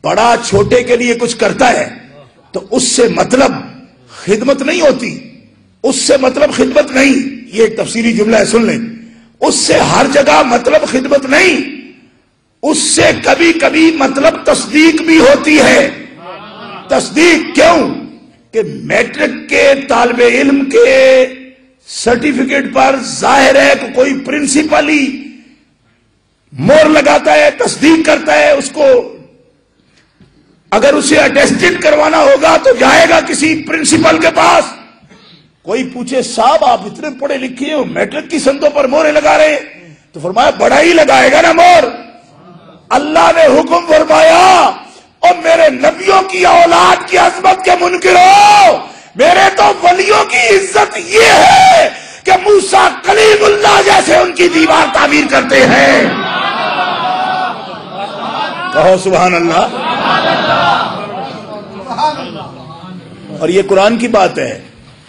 بڑا چھوٹے کے لیے کچھ کرتا ہے تو اس سے مطلب خدمت نہیں ہوتی، اس سے مطلب خدمت نہیں، یہ ایک تفسیری جملہ ہے، سن لیں، اس سے ہر جگہ مطلب خدمت نہیں، اس سے کبھی کبھی مطلب تصدیق بھی ہوتی ہے۔ تصدیق کیوں کہ میٹرک کے طالب علم کے سرٹیفکیٹ پر ظاہر ہے کہ کوئی پرنسپل ہی مور لگاتا ہے، تصدیق کرتا ہے، اس کو اگر اسے اٹیسٹڈ کروانا ہوگا تو جائے گا کسی پرنسپل کے پاس، کوئی پوچھے صاحب آپ اتنے پڑھے لکھے ہو میٹرک کی سندوں پر مورے لگا رہے ہیں، تو فرمایا بڑا ہی لگائے گا نا مور۔ اللہ نے حکم فرمایا اور میرے نبیوں کی اولاد کی عظمت کے منکر ہو، میرے تو ولیوں کی عزت یہ ہے کہ موسیٰ کلیم اللہ جیسے ان کی دیوار تعمیر کرتے ہیں۔ کہو سبحان اللہ۔ اور یہ قرآن کی بات ہے،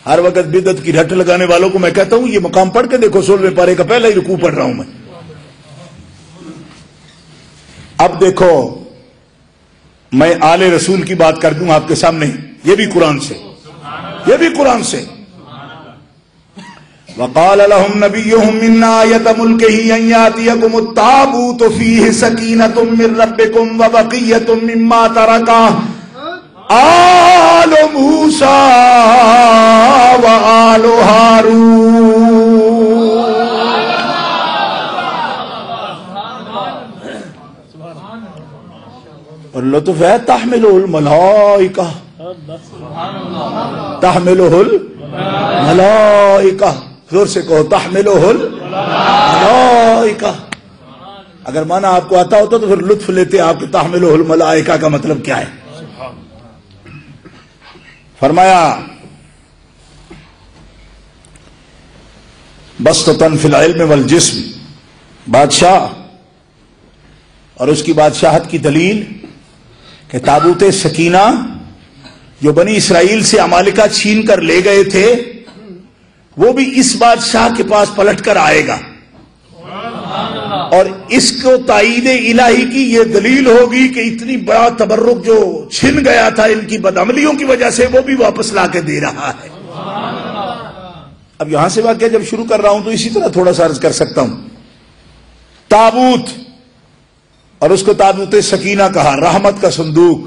ہر وقت بدعت کی رٹ لگانے والوں کو میں کہتا ہوں یہ مقام پڑھ کے دیکھو، 16ویں پارے کا پہلا ہی رکوع پڑھ رہا ہوں میں۔ اب دیکھو میں آل رسول کی بات کر دوں آپ کے سامنے، یہ بھی قرآن سے، یہ بھی قرآن سے۔ وقال لهم نبيهم من آية ملكه أن يأتيكم التابوت فيه سكينة من ربكم وبقية مما ترك آل موسى وآل هارون۔ اور لطف ہے تحملہ الملائکہ، تحملہ الملائکہ، زور سے کہو تحملہ الملائکہ۔ اگر معنی آپ کو آتا ہوتا تو پھر لطف لیتے آپ کہ تحملہ الملائکہ کا مطلب کیا ہے۔ فرمایا بسطۃ فی العلم والجسم، بادشاہ اور اس کی بادشاہت کی دلیل کہ تابوت سکینہ جو بنی اسرائیل سے عمالقہ چھین کر لے گئے تھے وہ بھی اس بادشاہ کے پاس پلٹ کر آئے گا، اور اس کو تائید الہی کی یہ دلیل ہوگی کہ اتنی بڑا تبرک جو چھن گیا تھا ان کی بدعملیوں کی وجہ سے وہ بھی واپس لا کے دے رہا ہے۔ اب یہاں سے واقعہ جب شروع کر رہا ہوں تو اسی طرح تھوڑا سا عرض کر سکتا ہوں۔ تابوت، اور اس کو تابوت سکینہ کہا، رحمت کا صندوق،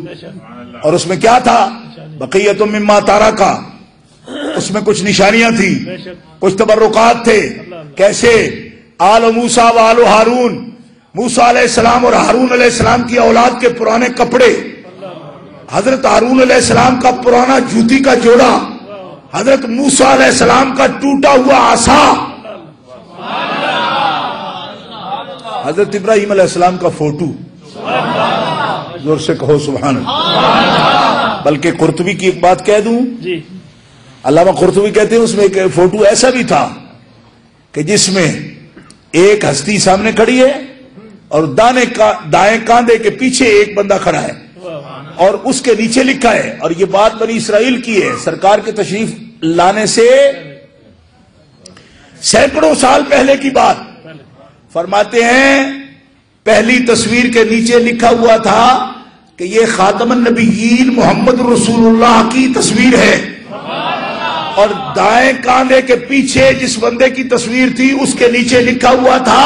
اور اس میں کیا تھا؟ بقیۃ مما ترک، اس میں کچھ نشانیاں تھی، کچھ تبرکات تھے۔ کیسے؟ آل موسیٰ و آل ہارون، موسیٰ علیہ السلام اور ہارون علیہ السلام کی اولاد کے پرانے کپڑے، حضرت ہارون علیہ السلام کا پرانا جوتی کا جوڑا، حضرت موسیٰ علیہ السلام کا ٹوٹا ہوا عصا، حضرت ابراہیم علیہ السلام کا فوٹو، زور سے کہو سبحان اللہ۔ بلکہ قرطبی کی ایک بات کہہ دوں، علامہ قرطبی کہتے ہیں اس میں ایک فوٹو ایسا بھی تھا کہ جس میں ایک ہستی سامنے کھڑی ہے اور دائیں کاندھے کے پیچھے ایک بندہ کھڑا ہے، اور اس کے نیچے لکھا ہے، اور یہ بات بنی اسرائیل کی ہے، سرکار کے تشریف لانے سے سینکڑوں سال پہلے کی بات، فرماتے ہیں پہلی تصویر کے نیچے لکھا ہوا تھا کہ یہ خاتم النبیین محمد رسول اللہ کی تصویر ہے، اور دائیں کاندھے کے پیچھے جس بندے کی تصویر تھی اس کے نیچے لکھا ہوا تھا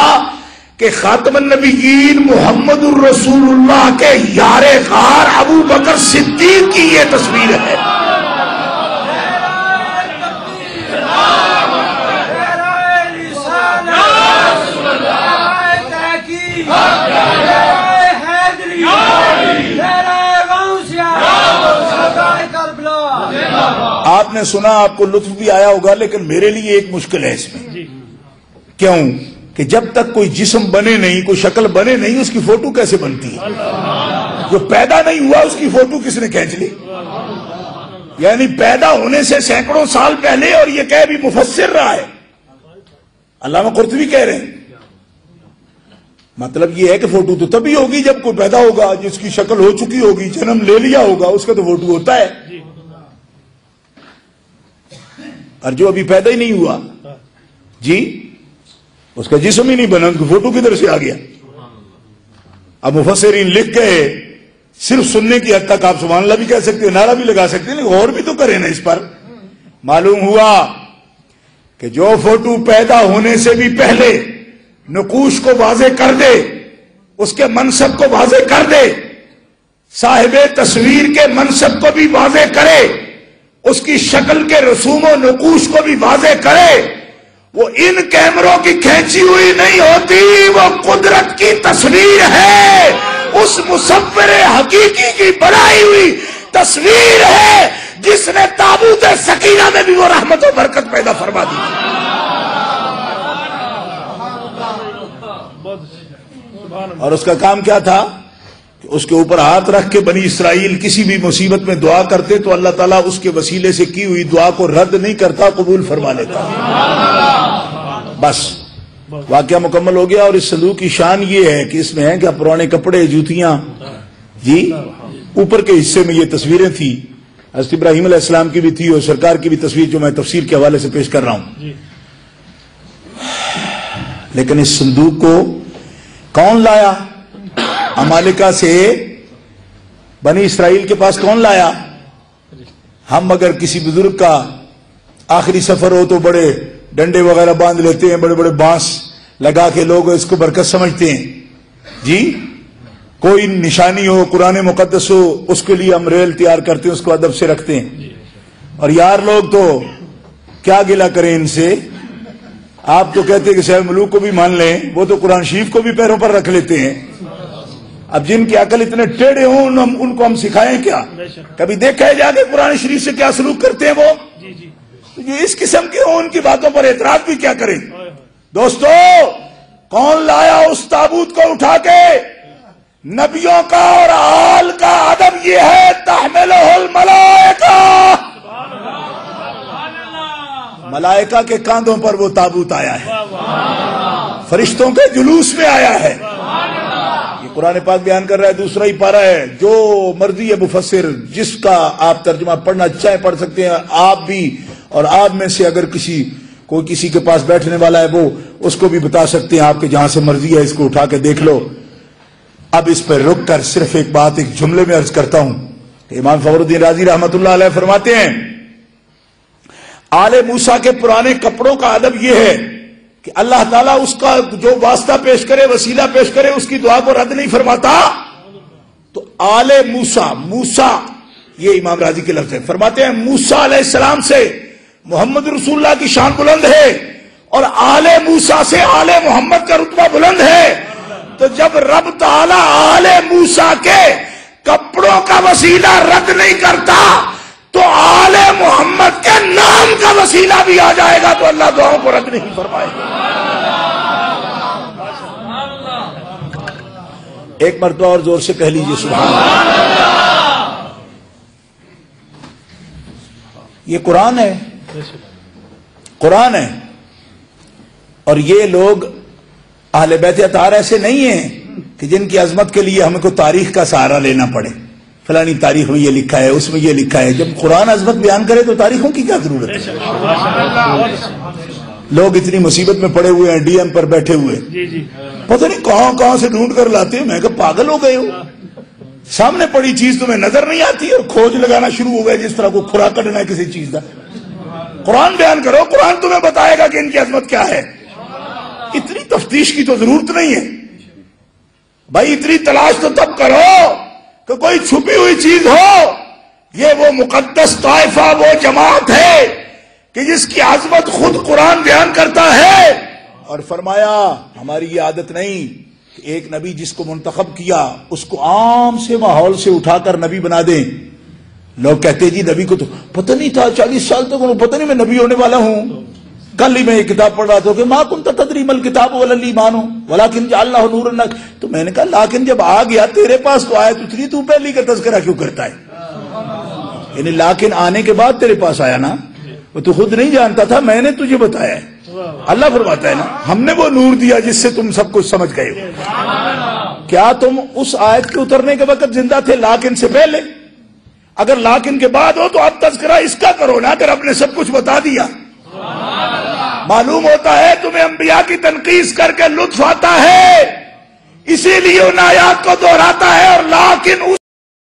کہ خاتم النبیین محمد الرسول اللہ کے یار غار ابو بکر صدیق کی یہ تصویر ہے۔ آپ نے سنا، آپ کو لطف بھی آیا ہوگا، لیکن میرے لیے ایک مشکل ہے اس میں۔ کیوں کہ جب تک کوئی جسم بنے نہیں، کوئی شکل بنے نہیں، اس کی فوٹو کیسے بنتی ہے؟ جو پیدا نہیں ہوا اس کی فوٹو کس نے کھینچ لی؟ یعنی پیدا ہونے سے سینکڑوں سال پہلے، اور یہ کہہ بھی مفسر رہا ہے، علامہ قرطبی کہہ رہے ہیں۔ مطلب یہ ہے کہ فوٹو تو تبھی ہوگی جب کوئی پیدا ہوگا، جس کی شکل ہو چکی ہوگی، جنم لے لیا ہوگا، اس کا تو فوٹو ہوتا ہے، اور جو ابھی پیدا ہی نہیں ہوا جی اس کا جسم ہی نہیں بنا، تو فوٹو کدھر سے آ گیا؟ اب مفسرین لکھ گئے صرف سننے کی حد تک آپ سبحان اللہ بھی کہہ سکتے ہیں، نعرہ بھی لگا سکتے ہیں، لیکن غور بھی تو کریں نا اس پر۔ معلوم ہوا کہ جو فوٹو پیدا ہونے سے بھی پہلے نقوش کو واضح کر دے، اس کے منصب کو واضح کر دے، صاحب تصویر کے منصب کو بھی واضح کرے، اس کی شکل کے رسوم و نقوش کو بھی واضح کرے، وہ ان کیمروں کی کھینچی ہوئی نہیں ہوتی، وہ قدرت کی تصویر ہے، اس مصور حقیقی کی بنائی ہوئی تصویر ہے جس نے تابوت سکینہ میں بھی وہ رحمت و برکت پیدا فرما دی۔ اور اس کا کام کیا تھا کہ اس کے اوپر ہاتھ رکھ کے بنی اسرائیل کسی بھی مصیبت میں دعا کرتے تو اللہ تعالیٰ اس کے وسیلے سے کی ہوئی دعا کو رد نہیں کرتا، قبول فرما لیتا۔ بس واقعہ مکمل ہو گیا۔ اور اس صندوق کی شان یہ ہے کہ اس میں ہے کہ پرانے کپڑے، جوتیاں، جی اوپر کے حصے میں یہ تصویریں تھی، حضرت ابراہیم علیہ السلام کی بھی تھی اور سرکار کی بھی تصویر جو میں تفسیر کے حوالے سے پیش کر رہا ہوں۔ لیکن اس صندوق کو کون لایا؟ عمالقہ سے بنی اسرائیل کے پاس کون لایا؟ ہم اگر کسی بزرگ کا آخری سفر ہو تو بڑے ڈنڈے وغیرہ باندھ لیتے ہیں، بڑے بڑے بانس لگا کے لوگ اس کو برکت سمجھتے ہیں، جی کوئی نشانی ہو، قرآن مقدس ہو، اس کے لیے ہم ریل تیار کرتے ہیں، اس کو ادب سے رکھتے ہیں۔ اور یار لوگ تو کیا گلہ کریں ان سے، آپ تو کہتے ہیں کہ صاحب ملوک کو بھی مان لیں، وہ تو قرآن شریف کو بھی پیروں پر رکھ لیتے ہیں۔ اب جن کی عقل اتنے ٹیڑھے ہوں ان کو ہم سکھائیں کیا؟ کبھی دیکھا ہے جا کے قرآن شریف سے کیا سلوک کرتے ہیں وہ؟ جو اس قسم کے ہوں ان کی باتوں پر اعتراض بھی کیا کریں؟ دوستو کون لایا اس تابوت کو اٹھا کے؟ نبیوں کا اور آل کا ادب یہ ہے تحملہ الملائکہ، ملائکہ کے کاندھوں پر وہ تابوت آیا ہے، فرشتوں کے جلوس میں آیا ہے۔ یہ قرآن پاک بیان کر رہا ہے، دوسرا ہی پارہ ہے، جو مرضی ہے مفسر جس کا آپ ترجمہ پڑھنا چاہے پڑھ سکتے ہیں، آپ بھی، اور آپ میں سے اگر کوئی کسی کے پاس بیٹھنے والا ہے وہ اس کو بھی بتا سکتے ہیں، آپ کے جہاں سے مرضی ہے اس کو اٹھا کے دیکھ لو۔ اب اس پر رک کر صرف ایک بات ایک جملے میں عرض کرتا ہوں کہ امام فخر الدین رازی رحمت اللہ علیہ فرماتے ہیں، آل موسیٰ کے پرانے کپڑوں کا ادب یہ ہے کہ اللہ تعالیٰ اس کا جو واسطہ پیش کرے، وسیلہ پیش کرے، اس کی دعا کو رد نہیں فرماتا۔ تو آل موسیٰ، موسیٰ یہ امام راضی کے لفظ ہے، فرماتے ہیں موسیٰ علیہ السلام سے محمد رسول اللہ کی شان بلند ہے، اور آل موسیٰ سے آل محمد کا رتبہ بلند ہے۔ تو جب رب تعالیٰ آل موسیٰ کے کپڑوں کا وسیلہ رد نہیں کرتا تو آل محمد کے نام کا وسیلہ بھی آ جائے گا تو اللہ دعاؤں کو رد نہیں فرمائے گا۔ ایک مرتبہ اور زور سے کہہ لیجئے سبحان اللہ۔ یہ قرآن ہے، قرآن ہے، اور یہ لوگ اہل بیت اطہار ایسے نہیں ہیں کہ جن کی عظمت کے لیے ہمیں کو تاریخ کا سہارا لینا پڑے، فلانی تاریخ میں یہ لکھا ہے، اس میں یہ لکھا ہے۔ جب قرآن عظمت بیان کرے تو تاریخوں کی کیا ضرورت ہے؟ لوگ اتنی مصیبت میں پڑے ہوئے ہیں، ڈی ایم پر بیٹھے ہوئے، پتہ نہیں کہاں سے ڈھونڈ کر لاتے ہیں۔ میں کہ پاگل ہو گئے ہو، سامنے پڑی چیز تمہیں نظر نہیں آتی اور کھوج لگانا شروع ہو گئے جس طرح کو کھرا کٹنا ہے کسی چیز کا۔ قرآن بیان کرو، قرآن تمہیں بتائے گا کہ ان کی عظمت کیا ہے۔ اتنی تفتیش کی تو ضرورت نہیں ہے بھائی، اتنی تلاش تو تب کرو کہ کوئی چھپی ہوئی چیز ہو۔ یہ وہ مقدس طائفہ، وہ جماعت ہے کہ جس کی عظمت خود قرآن بیان کرتا ہے۔ اور فرمایا ہماری یہ عادت نہیں کہ ایک نبی جس کو منتخب کیا اس کو عام سے ماحول سے اٹھا کر نبی بنا دیں۔ لوگ کہتے جی نبی کو تو پتہ نہیں تھا، 40 سال تک انہوں پتہ نہیں میں نبی ہونے والا ہوں۔ کل ہی میں یہ کتاب پڑھ رہا تھا کہ ما کنت تدری ما الکتاب ولا الایمان ولکن جعلناہ نورا، تو میں نے کہا لیکن جب آ گیا تیرے پاس تو آیا تو پہلی کا تذکرہ کیوں کرتا ہے؟ یعنی لیکن آنے کے بعد تیرے پاس آیا نا، وہ تو خود نہیں جانتا تھا، میں نے تجھے بتایا ہے۔ اللہ فرماتا ہے نا ہم نے وہ نور دیا جس سے تم سب کچھ سمجھ گئے ہو۔ کیا تم اس آیت کے اترنے کے وقت زندہ تھے لیکن سے پہلے؟ اگر لیکن کے بعد ہو تو اب تذکرہ اس کا کرو نا، اگر رب نے سب کچھ بتا دیا۔ معلوم ہوتا ہے تمہیں انبیاء کی تنقیص کر کے لطف آتا ہے، اسی لیے ان آیات کو دہراتا ہے، اور لیکن